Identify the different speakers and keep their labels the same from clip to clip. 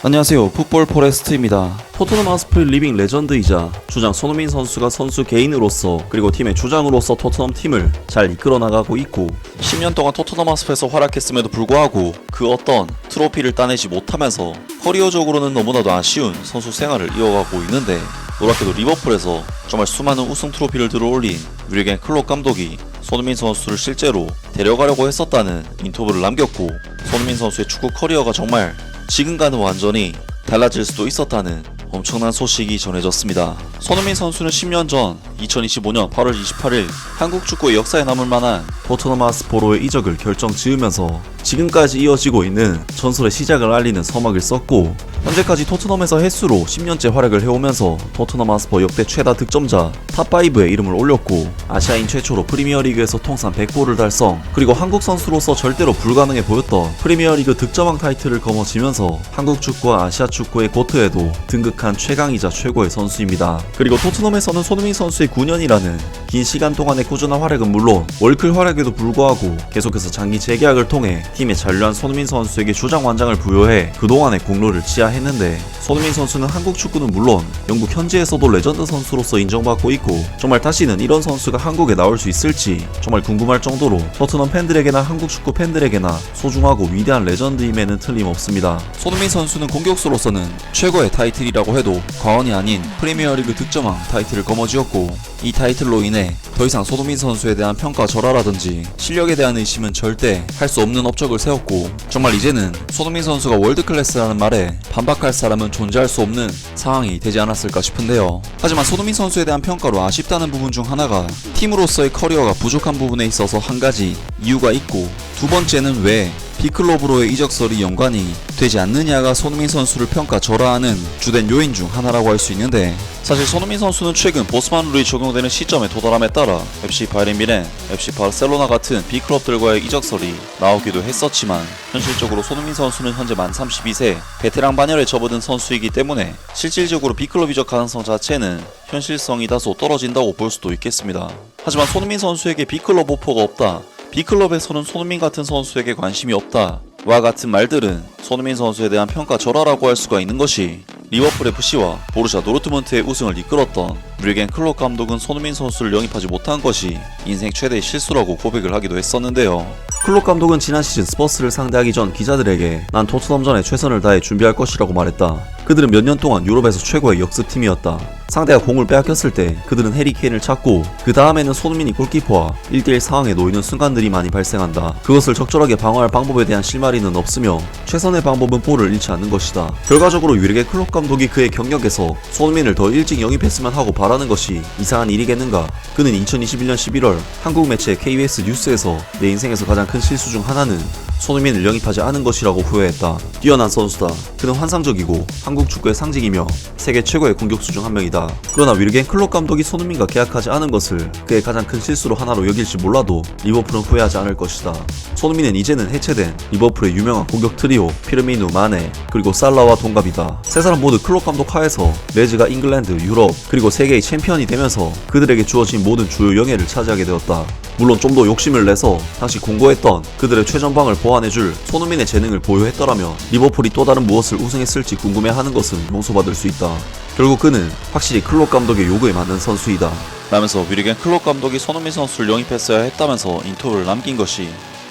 Speaker 1: 안녕하세요. 풋볼 포레스트입니다. 토트넘 하스프의 리빙 레전드이자 주장 손흥민 선수가 선수 개인으로서 그리고 팀의 주장으로서 토트넘 팀을 잘 이끌어 나가고 있고 10년 동안 토트넘 하스프에서 활약했음에도 불구하고 그 어떤 트로피를 따내지 못하면서 커리어적으로는 너무나도 아쉬운 선수 생활을 이어가고 있는데, 놀랍게도 리버풀에서 정말 수많은 우승 트로피를 들어올린 윌겐 클롭 감독이 손흥민 선수를 실제로 데려가려고 했었다는 인터뷰를 남겼고, 손흥민 선수의 축구 커리어가 정말 지금과는 완전히 달라질 수도 있었다는 엄청난 소식이 전해졌습니다. 손흥민 선수는 10년 전 2025년 8월 28일 한국 축구의 역사에 남을 만한 토트넘 하스포로의 이적을 결정 지으면서 지금까지 이어지고 있는 전설의 시작을 알리는 서막을 썼고, 현재까지 토트넘에서 횟수로 10년째 활약을 해오면서 토트넘 하스퍼 역대 최다 득점자 탑5에 이름을 올렸고, 아시아인 최초로 프리미어리그에서 통산 100골을 달성, 그리고 한국 선수로서 절대로 불가능해 보였던 프리미어리그 득점왕 타이틀을 거머쥐면서 한국 축구와 아시아 축구의 고트에도 등극한 최강이자 최고의 선수입니다. 그리고 토트넘에서는 손흥민 선수의 9년이라는 긴 시간 동안의 꾸준한 활약은 물론 월클 활약에도 불구하고 계속해서 장기 재계약을 통해 팀에 잔류한 손흥민 선수에게 주장 완장을 부여해 그동안의 공로를 치하했는데, 손흥민 선수는 한국 축구는 물론 영국 현지에서도 레전드 선수로서 인정받고 있고, 정말 다시는 이런 선수가 한국에 나올 수 있을지 정말 궁금할 정도로 토트넘 팬들에게나 한국 축구 팬들에게나 소중하고 위대한 레전드임에는 틀림없습니다. 손흥민 선수는 공격수로서는 최고의 타이틀이라고 해도 과언이 아닌 프리미어리그 득점왕 타이틀을 거머쥐었고, 이 타이틀로 인해 더 이상 손흥민 선수에 대한 평가 절하라든지 실력에 대한 의심은 절대 할 수 없는 업적을 세웠고, 정말 이제는 손흥민 선수가 월드클래스라는 말에 반박할 사람은 존재할 수 없는 상황이 되지 않았을까 싶은데요. 하지만 손흥민 선수에 대한 평가로 아쉽다는 부분 중 하나가 팀으로서의 커리어가 부족한 부분에 있어서 한 가지 이유가 있고, 두 번째는 왜 B클럽으로의 이적설이 연관이 되지 않느냐가 손흥민 선수를 평가 절하하는 주된 요인 중 하나라고 할 수 있는데, 사실 손흥민 선수는 최근 보스만 룰이 적용되는 시점에 도달함에 따라 FC 바이에른 뮌헨, FC 바르셀로나 같은 B클럽들과의 이적설이 나오기도 했었지만, 현실적으로 손흥민 선수는 현재 만 32세 베테랑 반열에 접어든 선수이기 때문에 실질적으로 B클럽 이적 가능성 자체는 현실성이 다소 떨어진다고 볼 수도 있겠습니다. 하지만 손흥민 선수에게 B클럽 오퍼가 없다, B클럽에서는 손흥민 같은 선수에게 관심이 없다 와 같은 말들은 손흥민 선수에 대한 평가 절하라고 할 수가 있는 것이, 리버풀 FC와 보루시아 도르트문트의 우승을 이끌었던 윌겐 클롭 감독은 손흥민 선수를 영입하지 못한 것이 인생 최대의 실수라고 고백을 하기도 했었는데요. 클롭 감독은 지난 시즌 스퍼스를 상대하기 전 기자들에게 난 토트넘전에 최선을 다해 준비할 것이라고 말했다. 그들은 몇 년 동안 유럽에서 최고의 역습팀이었다. 상대가 공을 빼앗겼을 때 그들은 해리 케인을 찾고, 그 다음에는 손흥민이 골키퍼와 1대1 상황에 놓이는 순간들이 많이 발생한다. 그것을 적절하게 방어할 방법에 대한 실마리는 없으며 최선의 방법은 볼을 잃지 않는 것이다. 결과적으로 윌겐 클롭 감독이 그의 경력에서 손흥민을 더 일찍 영입했으면 하고 바라는 것이 이상한 일이겠는가? 그는 2021년 11월 한국 매체 KBS 뉴스에서 내 인생에서 가장 큰 실수 중 하나는 손흥민을 영입하지 않은 것이라고 후회했다. 뛰어난 선수다. 그는 환상적이고 한국 축구의 상징이며 세계 최고의 공격수 중 한 명이다. 그러나 윌겐 클롭 감독이 손흥민과 계약하지 않은 것을 그의 가장 큰 실수로 하나로 여길지 몰라도 리버풀은 후회하지 않을 것이다. 손흥민은 이제는 해체된 리버풀의 유명한 공격 트리오 피르미누, 마네, 그리고 살라와 동갑이다. 세 사람 모두 클롭 감독 하에서 레즈가 잉글랜드, 유럽, 그리고 세계의 챔피언이 되면서 그들에게 주어진 모든 주요 영예를 차지하게 되었다. 물론 좀 더 욕심을 내서 당시 공고했던 그들의 최전방을 보완해줄 손흥민의 재능을 보유했더라면 리버풀이 또 다른 무엇을 우승했을지 궁금해하는 것은 용서받을 수 있다. 결국 그는 확실히 클롭 감독의 요구에 맞는 선수이다 라면서 윌겐 클롭 감독이 손흥민 선수를 영입했어야 했다면서 인터뷰를 남긴 것이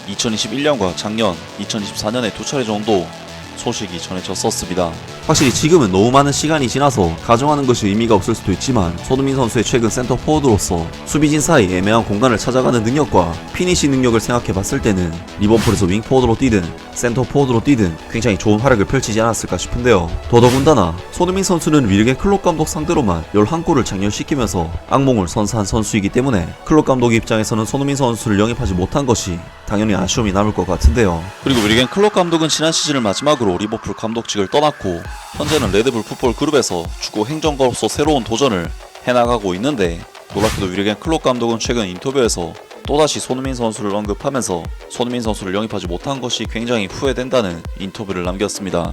Speaker 1: 2021년과 작년 2024년에 두 차례 정도 소식이 전해졌었습니다. 확실히 지금은 너무 많은 시간이 지나서 가정하는 것이 의미가 없을 수도 있지만, 손흥민 선수의 최근 센터 포워드로서 수비진 사이 애매한 공간을 찾아가는 능력과 피니시 능력을 생각해봤을 때는 리버풀에서 윙 포워드로 뛰든 센터 포워드로 뛰든 굉장히 좋은 활약을 펼치지 않았을까 싶은데요. 더더군다나 손흥민 선수는 윌겐 클롭 감독 상대로만 11골을 장렬시키면서 악몽을 선사한 선수이기 때문에 클롭 감독 입장에서는 손흥민 선수를 영입하지 못한 것이 당연히 아쉬움이 남을 것 같은데요. 그리고 윌겐 클롭 감독은 지난 시즌을 마지막으로 리버풀 감독직을 떠났고, 현재는 레드불 풋볼 그룹에서 축구 행정가로서 새로운 도전을 해나가고 있는데, 놀랍게도 윌겐 클롭 감독은 최근 인터뷰에서 또다시 손흥민 선수를 언급하면서 손흥민 선수를 영입하지 못한 것이 굉장히 후회된다는 인터뷰를 남겼습니다.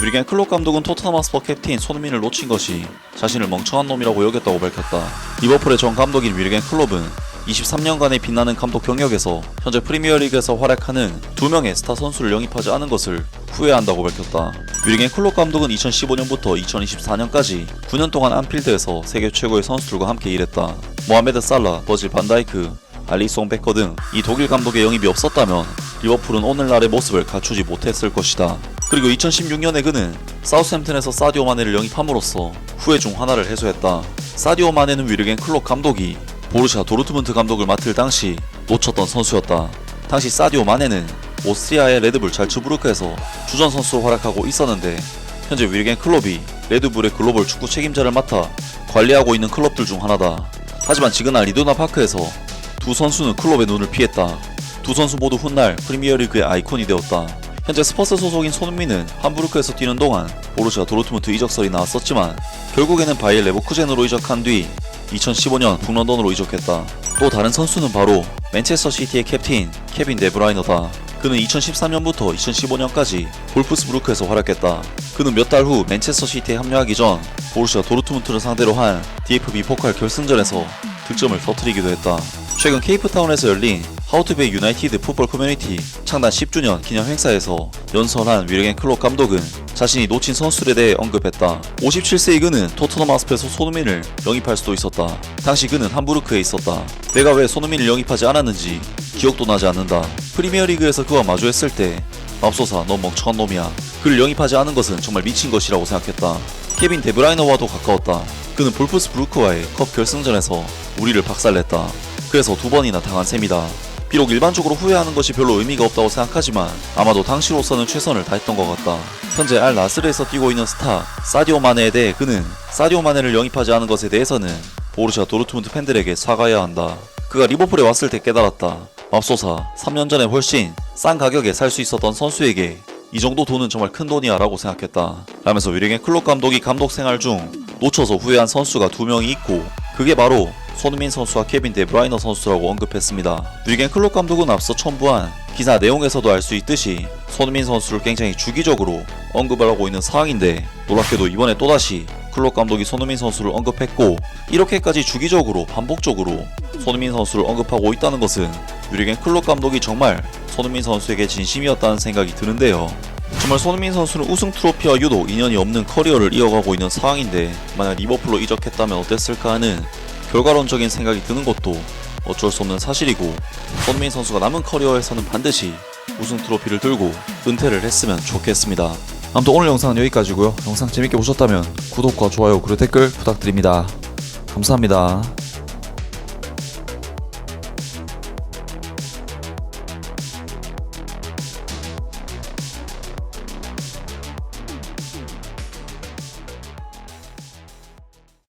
Speaker 1: 윌겐 클롭 감독은 토트넘 하스퍼 캡틴 손흥민을 놓친 것이 자신을 멍청한 놈이라고 여겼다고 밝혔다. 리버풀의 전 감독인 윌겐 클롭은 23년간의 빛나는 감독 경력에서 현재 프리미어리그에서 활약하는 2명의 스타 선수를 영입하지 않은 것을 후회한다고 밝혔다. 윌리겐 클록 감독은 2015년부터 2024년까지 9년 동안 안필드에서 세계 최고의 선수들과 함께 일했다. 모하메드 살라, 버질 반다이크, 알리송 베커 등 이 독일 감독의 영입이 없었다면 리버풀은 오늘날의 모습을 갖추지 못했을 것이다. 그리고 2016년에 그는 사우스햄튼에서 사디오 마네를 영입함으로써 후회 중 하나를 해소했다. 사디오 마네는 윌리겐 클록 감독이 보르시아 도르트문트 감독을 맡을 당시 놓쳤던 선수였다. 당시 사디오 마네는 오스트리아의 레드불 잘츠부르크에서 주전 선수로 활약하고 있었는데 현재 윌리겐 클롭이 레드불의 글로벌 축구 책임자를 맡아 관리하고 있는 클럽들 중 하나다. 하지만 지그날 리도나 파크에서 두 선수는 클롭의 눈을 피했다. 두 선수 모두 훗날 프리미어리그의 아이콘이 되었다. 현재 스퍼스 소속인 손흥민은 함부르크에서 뛰는 동안 보르시아 도르트문트 이적설이 나왔었지만 결국에는 바이엘 레버쿠젠으로 이적한 뒤 2015년 북런던으로 이적했다. 또 다른 선수는 바로 맨체스터 시티의 캡틴 케빈 데브라이너다. 그는 2013년부터 2015년까지 볼프스부르크에서 활약했다. 그는 몇 달 후 맨체스터 시티에 합류하기 전 보르시아 도르트문트를 상대로 한 DFB 포칼 결승전에서 득점을 터뜨리기도 했다. 최근 케이프타운에서 열린 하우트베이 유나이티드 풋볼 커뮤니티 창단 10주년 기념 행사에서 연설한 윌리겐 클록 감독은 자신이 놓친 선수들에 대해 언급했다. 57세의 그는 토트넘 하스페에서 손흥민을 영입할 수도 있었다. 당시 그는 함부르크에 있었다. 내가 왜 손흥민을 영입하지 않았는지 기억도 나지 않는다. 프리미어리그에서 그와 마주했을 때 맙소사 넌 멍청한 놈이야. 그를 영입하지 않은 것은 정말 미친 것이라고 생각했다. 케빈 데브라이너와도 가까웠다. 그는 볼프스부르크와의 컵 결승전에서 우리를 박살냈다. 그래서 두 번이나 당한 셈이다. 비록 일반적으로 후회하는 것이 별로 의미가 없다고 생각하지만 아마도 당시로서는 최선을 다했던 것 같다. 현재 알 나스르에서 뛰고 있는 스타 사디오 마네에 대해 그는 사디오 마네를 영입하지 않은 것에 대해서는 보르시아 도르트문트 팬들에게 사과해야 한다. 그가 리버풀에 왔을 때 깨달았다. 맙소사 3년 전에 훨씬 싼 가격에 살 수 있었던 선수에게 이 정도 돈은 정말 큰 돈이야 라고 생각했다. 라면서 윌리겐 클록 감독이 감독 생활 중 놓쳐서 후회한 선수가 2명이 있고 그게 바로 손흥민 선수와 케빈 데브라이너 선수라고 언급했습니다. 윌리겐 클록 감독은 앞서 첨부한 기사 내용에서도 알 수 있듯이 손흥민 선수를 굉장히 주기적으로 언급을 하고 있는 상황인데 놀랍게도 이번에 또다시 클록 감독이 손흥민 선수를 언급했고 이렇게까지 주기적으로 반복적으로 손흥민 선수를 언급하고 있다는 것은 윌리겐 클록 감독이 정말 손흥민 선수에게 진심이었다는 생각이 드는데요. 정말 손흥민 선수는 우승 트로피와 유독 인연이 없는 커리어를 이어가고 있는 상황인데 만약 리버풀로 이적했다면 어땠을까 하는 결과론적인 생각이 드는 것도 어쩔 수 없는 사실이고 손흥민 선수가 남은 커리어에서는 반드시 우승 트로피를 들고 은퇴를 했으면 좋겠습니다. 아무튼 오늘 영상은 여기까지고요. 영상 재밌게 보셨다면 구독과 좋아요 그리고 댓글 부탁드립니다. 감사합니다.